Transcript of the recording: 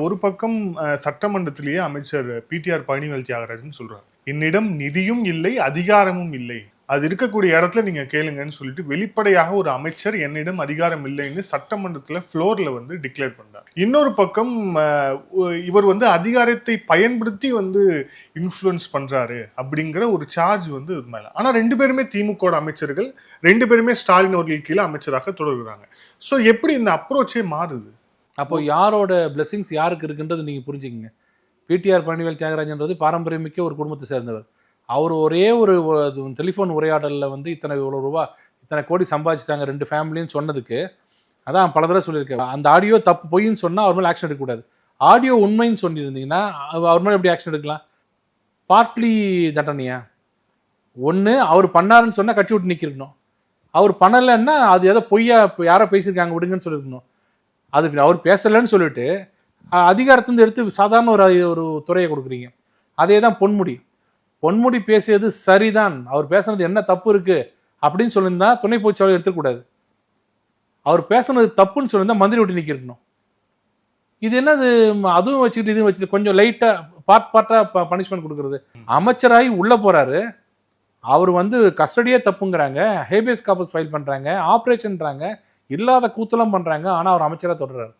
ஒரு பக்கம் சட்டமன்றத்திலேயே அமைச்சர் பிடிஆர் பழனிவேல் தியாகராஜன் சொல்றாரு, என்னிடம் நிதியும் இல்லை அதிகாரமும் இல்லை, அது இருக்கக்கூடிய இடத்துல நீங்க கேளுங்கன்னு சொல்லிட்டு வெளிப்படையாக ஒரு அமைச்சர் என்னிடம் அதிகாரம் இல்லைன்னு சட்டமன்றத்துல ஃப்ளோர்ல டிக்ளேர் பண்றார். இன்னொரு பக்கம் இவர் அதிகாரத்தை பயன்படுத்தி இன்ஃப்ளூயன்ஸ் பண்றாரு அப்படிங்கிற ஒரு சார்ஜ் மேல. ஆனா 2 பேருமே திமுக அமைச்சர்கள், 2 பேருமே ஸ்டாலின் அவர்கள் கீழே அமைச்சராக தொடர்கிறாங்க. ஸோ எப்படி இந்த அப்ரோச்சே மாறுது? அப்போ யாரோட பிளெஸிங்ஸ் யாருக்கு இருக்குன்றது நீங்க புரிஞ்சுக்கங்க. பிடிஆர் பழனிவேல் தியாகராஜன்றது பாரம்பரியமிக்க ஒரு குடும்பத்தை சேர்ந்தவர். அவர் ஒரே ஒரு டெலிஃபோன் உரையாடலில் இத்தனை ரூபா இத்தனை கோடி சம்பாதிச்சிட்டாங்க 2 ஃபேமிலின்னு சொன்னதுக்கு, அதான் பல தடவை சொல்லியிருக்கேன், அந்த ஆடியோ தப்பு பொய்ன்னு சொன்னால் அவர் மேலே ஆக்ஷன் எடுக்கக்கூடாது. ஆடியோ உண்மைன்னு சொல்லியிருந்தீங்கன்னா அவர் மேலே எப்படி ஆக்ஷன் எடுக்கலாம்? பார்ட்லி தண்டனையா? ஒன்று அவர் பண்ணாருன்னு சொன்னால் கட்சி விட்டு நிற்கிருக்கணும், அவர் பண்ணலைன்னா அது ஏதோ பொய்யா யாரோ பேசியிருக்காங்க விடுங்கன்னு சொல்லியிருக்கணும். அது அவர் பேசலைன்னு சொல்லிட்டு அதிகாரத்திலிருந்து எடுத்து சாதாரண ஒரு துறையை கொடுக்குறீங்க. அதே தான் பொன்முடி பேசியது சரிதான், அவர் பேசுனது என்ன தப்பு இருக்கு அப்படின்னு சொல்லியிருந்தா துணை பொதுச்செயலாளர் எடுத்துக்கூடாது. அவர் பேசுனது தப்புன்னு சொல்லியிருந்தா மந்திரி விட்டு நிற்கணும். இது என்னது? அதுவும் வச்சுக்கிட்டு இதுவும் வச்சுட்டு கொஞ்சம் லைட்டா பார்ட்டா பனிஷ்மெண்ட் கொடுக்கறது. அமைச்சராகி உள்ள போறாரு, அவர் கஸ்டடியே தப்புங்கிறாங்க, ஹேபியஸ் கார்பஸ் ஃபைல் பண்றாங்க, ஆப்ரேஷன்றாங்க, இல்லாத கூத்தலாம் பண்றாங்க, ஆனா அவர் அமைச்சரா தொடர்றாரு.